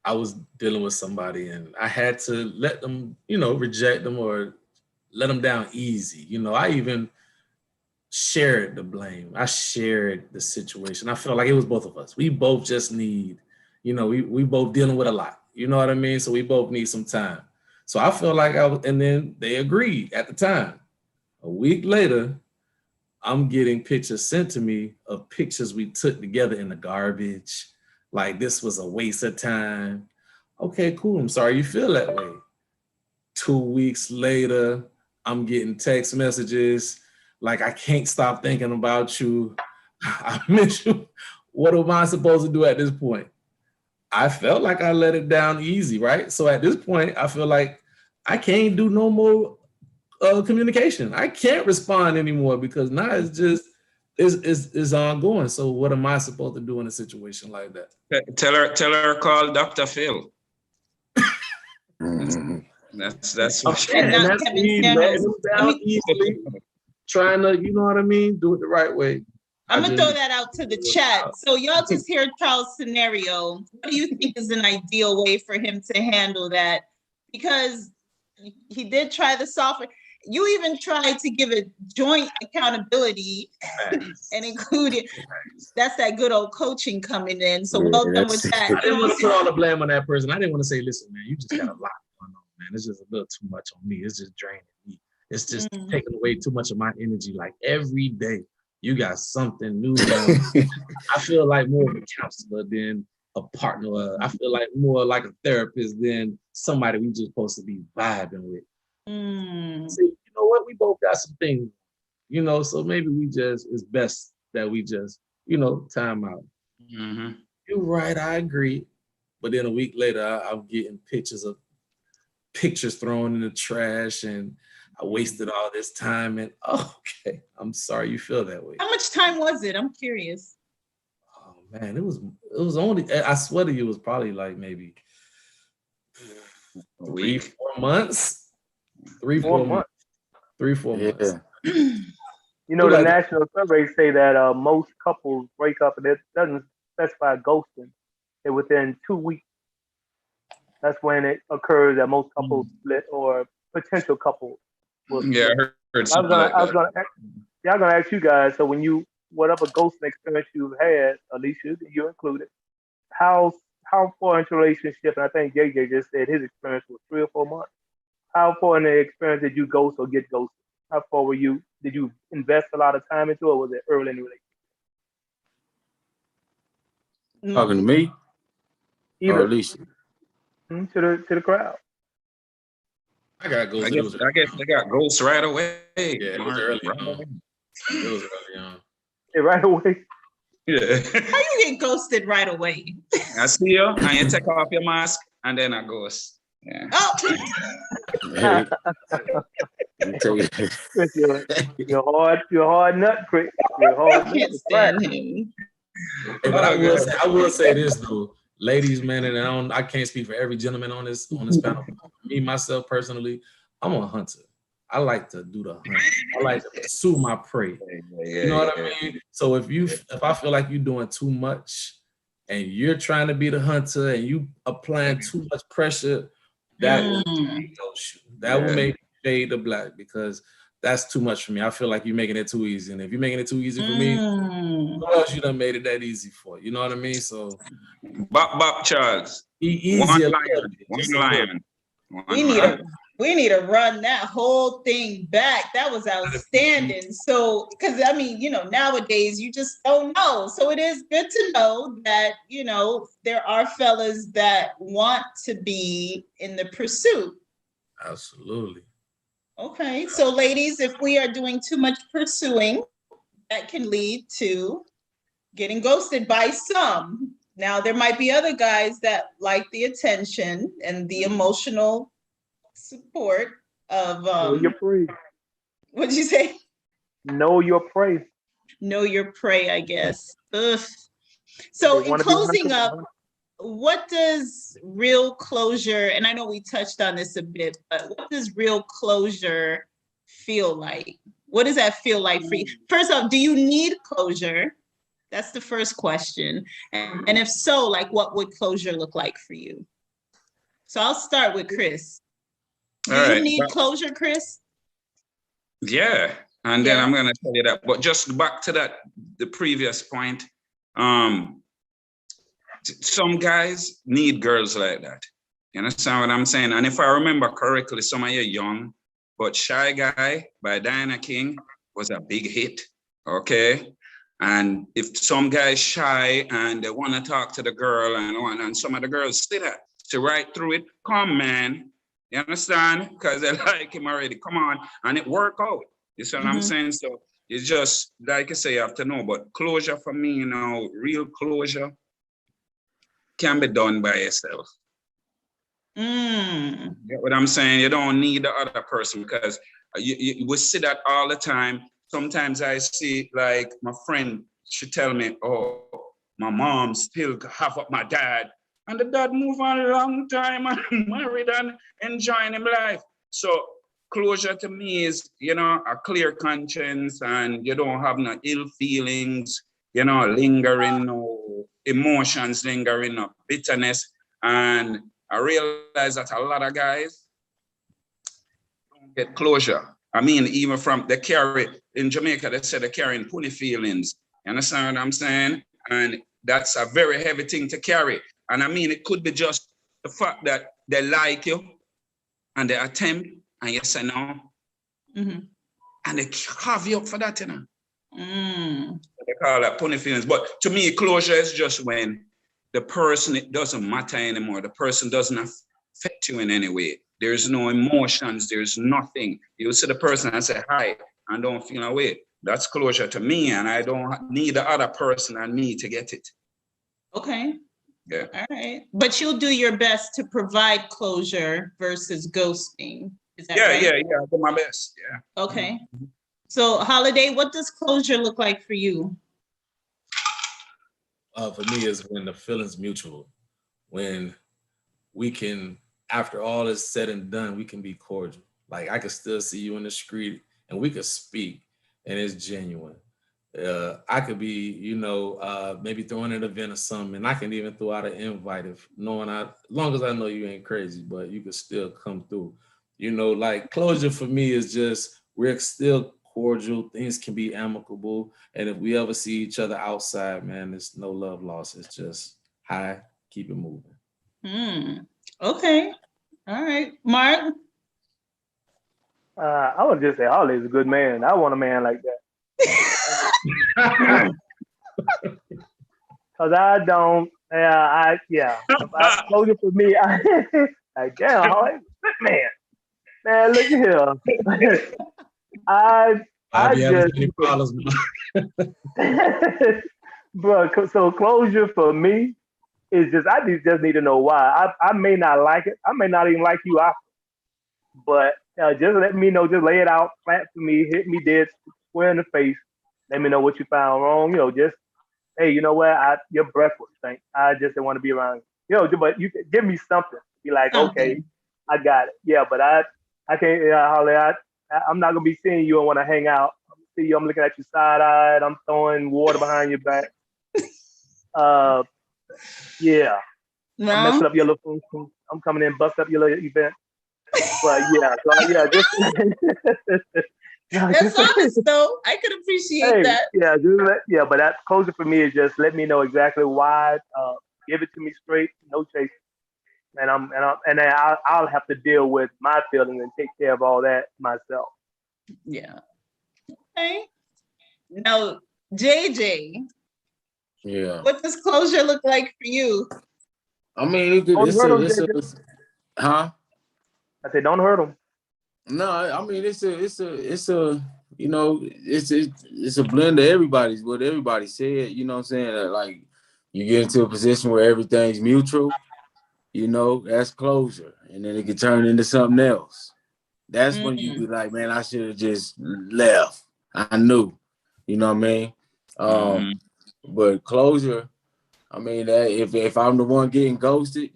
I was dealing with somebody and I had to let them, reject them or let them down easy. I even shared the blame. I shared the situation. I felt like it was both of us. We both just need, we both dealing with a lot. You know what I mean? So we both need some time. So I felt like and then they agreed at the time. A week later, I'm getting pictures sent to me of pictures we took together in the garbage. Like this was a waste of time. Okay, cool. I'm sorry you feel that way. 2 weeks later, I'm getting text messages like, I can't stop thinking about you. I miss you. What am I supposed to do at this point? I felt like I let it down easy, right? So at this point, I feel like I can't do no more communication. I can't respond anymore because now it's just, it's ongoing. So what am I supposed to do in a situation like that? Tell her call Dr. Phil. That's what and that's easily trying to, you know what I mean, do it the right way. I'm gonna throw that out to the chat. So y'all just heard Charles' scenario. What do you think is an ideal way for him to handle that? Because he did try the software. You even tried to give it joint accountability and include it. That's that good old coaching coming in. So well done with that. I didn't want to put all the blame on that person. I didn't want to say, listen, man, you just got a lot going on, man. It's just a little too much on me. It's just draining me. It's just taking away too much of my energy. Like every day, you got something new. I feel like more of a counselor than a partner. I feel like more like a therapist than somebody we just supposed to be vibing with. See, you know what? We both got some things, so maybe it's best that we just, time out. Mm-hmm. You're right, I agree. But then a week later, I'm getting pictures thrown in the trash and I wasted all this time and okay, I'm sorry you feel that way. How much time was it? I'm curious. Oh man, it was only, I swear to you, it was probably like maybe 3-4 months. 3-4 months. 3-4 months. The national surveys say that most couples break up, and it doesn't specify ghosting. And within 2 weeks. That's when it occurs that most couples split or potential couples will Yeah, split. I heard I was something gonna, like I was that. gonna, yeah, I'm gonna ask you guys. So when you, whatever ghosting experience you've had, Alicia, you included, how how far into relationship? And I think JJ just said his experience was 3 or 4 months. How far in the experience did you ghost or get ghosted? How far were you? Did you invest a lot of time into it, or was it early in the relationship? Talking to me or Either. Alicia? To the crowd. I got I ghosted. guess I guess they got ghosts right away. Yeah, it was early Right on. away. It was early on. Yeah, right away. Yeah. How you get ghosted right away? I see you, and you take off your mask, and then I ghost. Yeah. Oh, You take Chris, you're hard nut, Chris. You're I hard nut can't to crack. stand him. Hey, but Oh, good. I will say this though, ladies, man, and I can't speak for every gentleman on this panel. Me myself personally, I'm a hunter. I like to do the hunt. I like to pursue my prey. Yeah, You know what I mean? So if I feel like you're doing too much and you're trying to be the hunter and you applying too much pressure, that will Yeah. make me fade to black because that's too much for me. I feel like you're making it too easy. And if you're making it too easy for me, who else you done made it that easy for? You know what I mean? So Bob Charles. be easy a little bit, One just a little. lion. We need to run that whole thing back. That was outstanding. So, because I mean, nowadays you just don't know. So it is good to know that, there are fellas that want to be in the pursuit. Absolutely. Okay. So ladies, if we are doing too much pursuing, that can lead to getting ghosted by some. Now, there might be other guys that like the attention and the emotional support of Know your prey. what'd you say? Know your prey. Know your prey, I guess. Ugh. They So in want to be closing hunted. up, what does real closure, and I know we touched on this a bit, but what does real closure feel like? What does that feel like for you? First off, do you need closure? That's the first question. And if so, like, what would closure look like for you? So I'll start with Chris. Do you need closure, Chris? Yeah. And then I'm gonna tell you that. But just back to the previous point. Some guys need girls like that. You understand what I'm saying? And if I remember correctly, some of you young, but Shy Guy by Diana King was a big hit. Okay. And if some guys shy and they want to talk to the girl and some of the girls sit right through it, come man. You understand? Because they like him already. Come on. And it work out. You see what I'm saying? So it's just like I say, you have to know. But closure for me, real closure can be done by yourself. You get what I'm saying? You don't need the other person because we see that all the time. Sometimes I see like my friend, she tell me, oh, my mom still have up my dad. And the dad moved on a long time and married and enjoying his life. So closure to me is, a clear conscience and you don't have no ill feelings, lingering, no emotions lingering, no bitterness. And I realize that a lot of guys don't get closure. I mean, even they carry, in Jamaica, they say they're carrying pully feelings. You understand what I'm saying? And that's a very heavy thing to carry. And I mean, it could be just the fact that they like you and they attempt and you say no. And they carve you up for that, They call that pully feelings. But to me, closure is just when the person, it doesn't matter anymore. The person doesn't affect you in any way. There's no emotions. There's nothing. You see the person and say hi and don't feel away. That's closure to me, and I don't need the other person and me to get it. Okay. Yeah. All right. But you'll do your best to provide closure versus ghosting. Is that right? Yeah. I do my best. Yeah. Okay. So, Holiday, what does closure look like for you? For me, is when the feeling's mutual. When we can, after all is said and done, we can be cordial. Like I could still see you in the street and we could speak and it's genuine. I could be, maybe throwing an event or something, and I can even throw out an invite if knowing as long as I know you ain't crazy, but you can still come through. Like closure for me is just we're still cordial. Things can be amicable, and if we ever see each other outside, man, there's no love lost. It's just hi, keep it moving. Okay, all right, Mark. I would just say Holly's a good man. I want a man like that. Cause I don't. Closure for me. Like damn, Holly, good man. Look at here. I just. Any problems, Bro, so closure for me is just just need to know why. I may not like it. I may not even like you after. But just let me know. Just lay it out flat for me. Hit me dead square in the face. Let me know what you found wrong. Just hey, you know what? Your breath was stink. I just didn't want to be around you. But you give me something. Be like, okay, I got it. Yeah, but I can't, Holly. I'm not gonna be seeing you and want to hang out. I'm looking at you side eyed. I'm throwing water behind your back. Yeah. No? I'm messing up your little function. I'm coming in, bust up your little event. But just. That's honest though. I could appreciate that. Yeah, but that closure for me is just let me know exactly why. Give it to me straight, no chasing, and then I'll have to deal with my feelings and take care of all that myself. Yeah. Okay. Now, JJ. Yeah. What does closure look like for you? I mean, huh? I said, don't hurt them. No, I mean it's a it's a blend of everybody's what everybody said. You know what I'm saying? Like you get into a position where everything's mutual. That's closure, and then it can turn into something else. That's when you be like, man, I should have just left. I knew, you know what I mean? But closure, I mean, if I'm the one getting ghosted,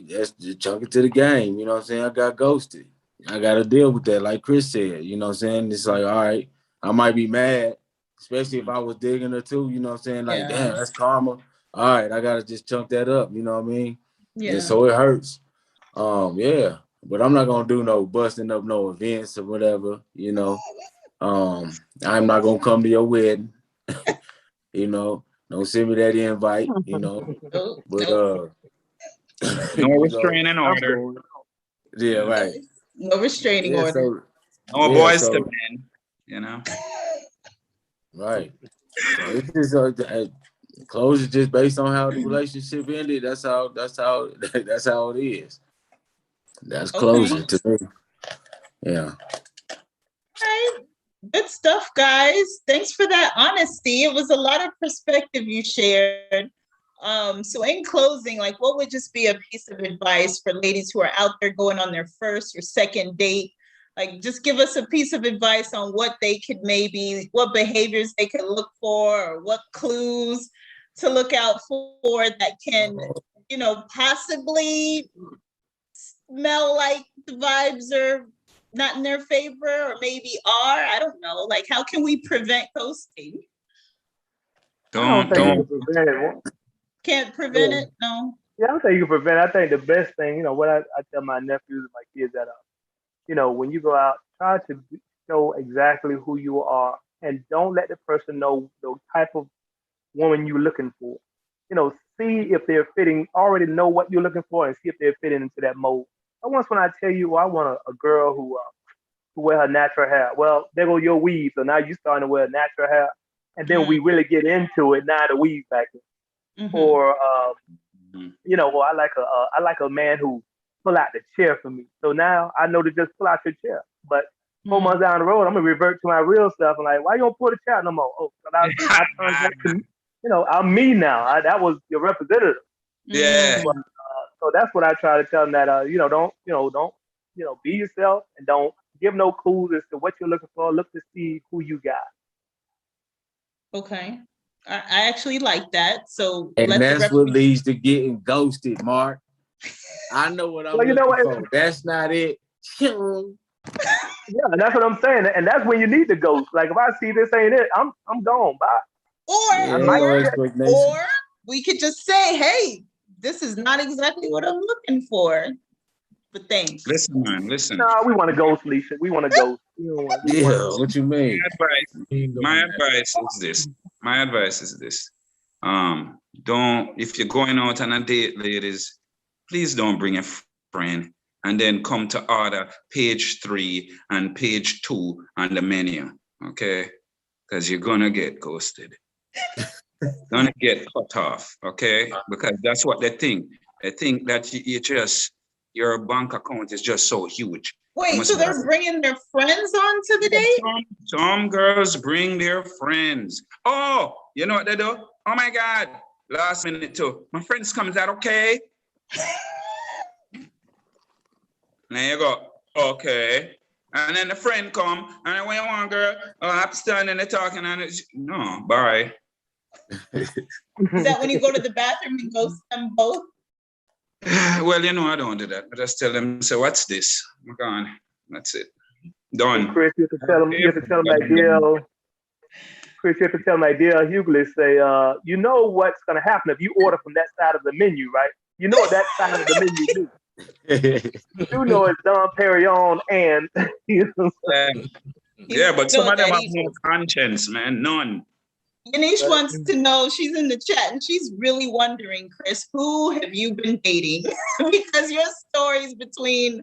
that's just chunk it to the game. You know what I'm saying? I got ghosted. I got to deal with that. Like Chris said, you know what I'm saying? It's like, all right, I might be mad, especially if I was digging her too, you know what I'm saying? Like, damn, that's karma. All right, I got to just chunk that up, you know what I mean? Yeah. And so it hurts. Yeah, but I'm not going to do no busting up no events or whatever, I'm not going to come to your wedding, Don't send me that invite, But no restraining order. Yeah, right. No restraining order. No boys to men, Right. So it's just closure just based on how the relationship ended. That's how it is. That's closure to me. Yeah. All right. Good stuff, guys. Thanks for that honesty. It was a lot of perspective you shared. So in closing, like what would just be a piece of advice for ladies who are out there going on their first or second date? Like just give us a piece of advice on what behaviors they could look for, or what clues to look out for that can, possibly smell like the vibes are not in their favor, or maybe are. I don't know. Like, how can we prevent ghosting? Don't. Can't prevent it? No. Yeah, I don't think you can prevent it. I think the best thing, what I tell my nephews and my kids that, when you go out, try to show exactly who you are, and don't let the person know the type of woman you're looking for. See if they're fitting. Already know what you're looking for, and see if they're fitting into that mold. When I tell you, I want a girl who wear her natural hair. Well, there go your weave. So now you starting to wear natural hair, and then we really get into it. Now the weave back in. Or I like a man who pull out the chair for me. So now I know to just pull out your chair. But 4 months down the road, I'm gonna revert to my real self. I'm like, why you don't pull the chair no more? Oh, I turned back to I'm me now. That was your representative. Yeah. But, so that's what I try to tell them, that don't be yourself, and don't give no clues as to what you're looking for. Look to see who you got. Okay. I actually like that. So that's what leads to getting ghosted, Mark. I know what I'm looking for. That's not it. Yeah, that's what I'm saying, and that's when you need the ghost. Like if I see this ain't it, I'm gone. Bye. I might Or check. or we could just say, hey, this is not exactly what I'm looking for. But thanks. Listen, man, listen. Nah, we want to ghost, Leisha. We want to ghost. What you mean? My advice is this. My advice is this. Don't, if you're going out on a date, ladies, please don't bring a friend and then come to order page 3 and page 2 on the menu, okay? Because you're gonna get ghosted. Gonna get cut off, okay? Because that's what they think. They think that your bank account is just so huge. Wait, so they're bringing their friends on to the date? Some girls bring their friends. Oh, you know what they do? Oh my God, last minute too. My friends come, is that okay? There you go. Okay. And then the friend come, and then when you want, girl, I'm standing there talking, and it's, no, bye. Is that when you go to the bathroom and ghost them both? Well, you know, I don't do that. I just tell them, so what's this? I'm gone. That's it. Done. Chris, you have to tell them like deal. Chris, you have to tell them like deal. Hughley say, you know what's gonna happen if you order from that side of the menu, right? You know what that side of the menu is. You know it's Dom Perignon and you know. Yeah, but some of them have no conscience, man. None. Yanesh wants to know, she's in the chat and she's really wondering, Chris, who have you been dating? Because your stories between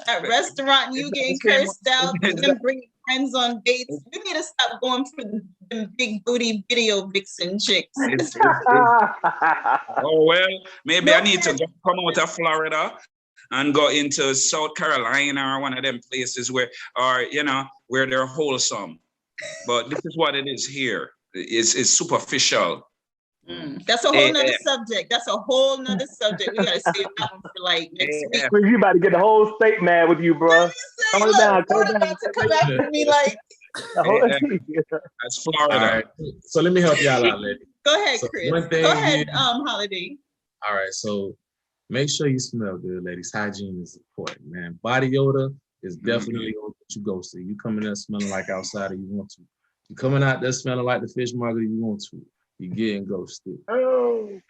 that restaurant, you getting cursed out, them bringing friends on dates. We need to stop going for the big booty video vixen chicks. Oh, well, maybe I need to come out of Florida and go into South Carolina or one of them places where they're wholesome. But this is what it is here. It's superficial. That's a whole nother subject. That's a whole nother subject. We gotta save that one for like next week. You about to get the whole state mad with you, bro. Come down. To come after me like. That's Florida. All right. So let me help y'all out, lady. Go ahead, Chris. Go ahead, Holiday. All right. So make sure you smell good, ladies. Hygiene is important, man. Body odor is definitely gonna get you ghosted. You coming there smelling like outsider, you want to. You coming out there smelling like the fish market, you want to. You getting ghosted.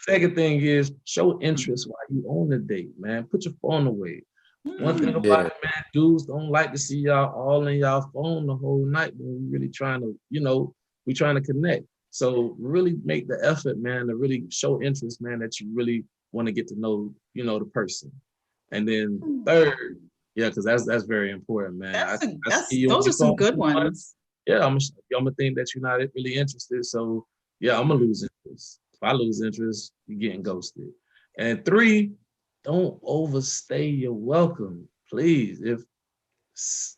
Second thing is show interest while you on the date, man. Put your phone away. One thing about it, man, dudes don't like to see y'all all in y'all phone the whole night when we really trying to, we trying to connect. So really make the effort, man, to really show interest, man, that you really want to get to know, the person. And then third, because that's very important, man. Those are some good ones. Yeah, I'm gonna think that you're not really interested. So yeah, I'm gonna lose interest. If I lose interest, you're getting ghosted. And 3, don't overstay your welcome, please. If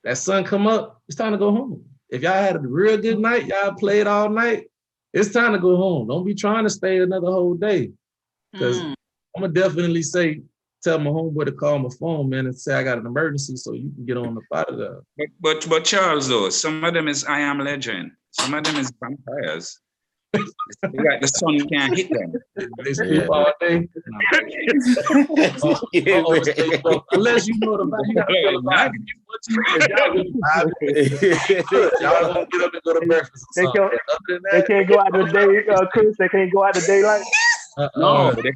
that sun come up, it's time to go home. If y'all had a real good night, y'all played all night, it's time to go home. Don't be trying to stay another whole day. Because I'm gonna definitely tell my homeboy to call my phone, man, and say I got an emergency so you can get on the out of there. But Charles, though, some of them is I Am Legend. Some of them is vampires. Like the sun can't hit them. They sleep all day. Unless you know the y'all don't get up and go to breakfast. They can't go out the day, Chris. They can't go out the daylight. No, they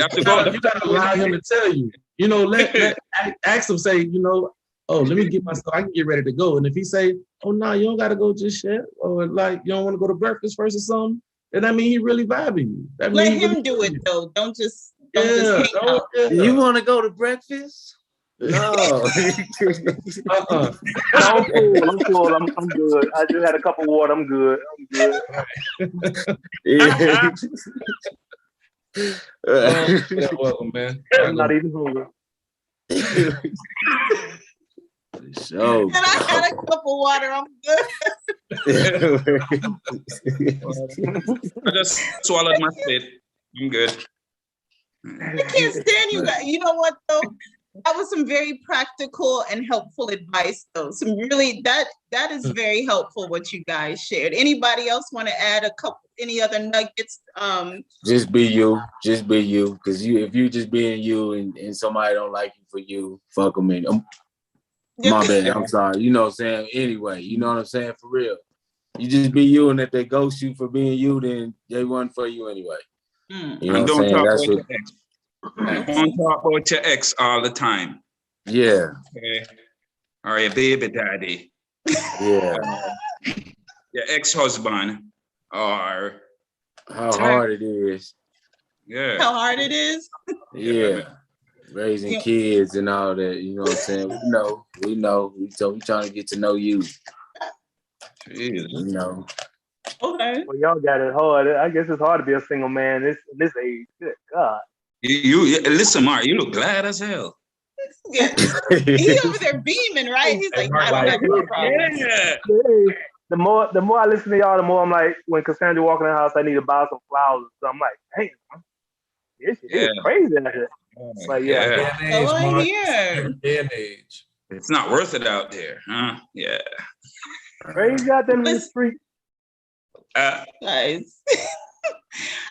have to go. You gotta allow him to tell you. Ask him, say, let me get myself, I can get ready to go. And if he say, oh no, you don't gotta go just yet, or like you don't want to go to breakfast first or something, then that mean he really vibing you. That Let him do it though. Don't just hang out. You want to go to breakfast? No. I'm cool. I'm good. I just had a cup of water. I'm good. Yeah. Welcome, man. I'm not even hungry. So, and I had a cup of water. I'm good. I just swallowed my spit. I'm good. I can't stand you guys. You know what though? That was some very practical and helpful advice, though. Some really that is very helpful what you guys shared. Anybody else want to add any other nuggets? Just be you. Because if you just being you and somebody don't like you for you, fuck them in. My bad. I'm sorry. You know what I'm saying? Anyway, you know what I'm saying? For real. You just be you, and if they ghost you for being you, then they wasn't for you anyway. You know And what I'm don't saying? talk That's about what. your ex. Don't talk about your ex all the time. Yeah. Okay. Or your baby daddy. Yeah. Your ex-husband. Or how hard it is. Yeah. How hard it is. Yeah. Raising kids and all that. You know what I'm saying? We know. We trying to get to know you. Jeez. You know. Okay. Well, y'all got it hard. I guess it's hard to be a single man this age. Good God. You listen, Mark. You look glad as hell. Yeah. He over there beaming, right? He's like, I don't have no problem. Yeah. The more I listen to y'all, the more I'm like, when Cassandra walk in the house, I need to buy some flowers. So I'm like, damn, this shit is crazy out here. Like, yeah. Oh, I hear. Day and age. It's not worth it out there, huh? Yeah. Crazy out there in the street. Guys,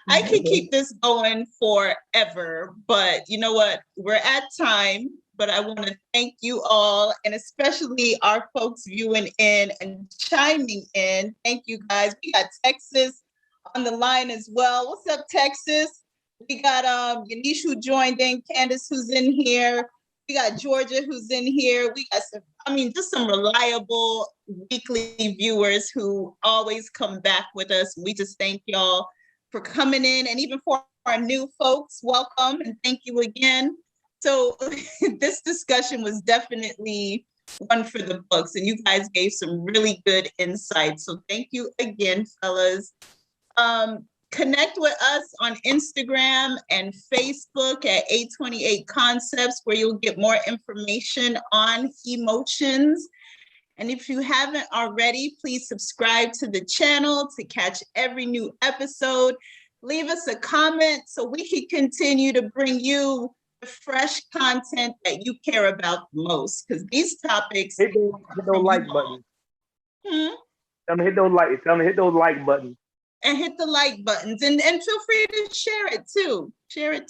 I could keep this going forever, but you know what? We're at time, but I want to thank you all, and especially our folks viewing in and chiming in. Thank you, guys. We got Texas on the line as well. What's up, Texas? We got Yanish who joined in, Candace who's in here. We got Georgia who's in here. We got just some reliable weekly viewers who always come back with us. We just thank y'all for coming in, and even for our new folks, welcome and thank you again. So this discussion was definitely one for the books, and you guys gave some really good insights. So thank you again, fellas. Connect with us on Instagram and Facebook at 828 Concepts, where you'll get more information on He.Motions. And if you haven't already, please subscribe to the channel to catch every new episode. Leave us a comment so we can continue to bring you the fresh content that you care about the most, because these topics. Hit those like buttons. Tell them to hit those like buttons. And hit the like buttons, and feel free to share it too. Share.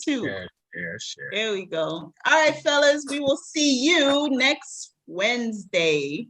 There we go. All right, fellas, we will see you next Wednesday.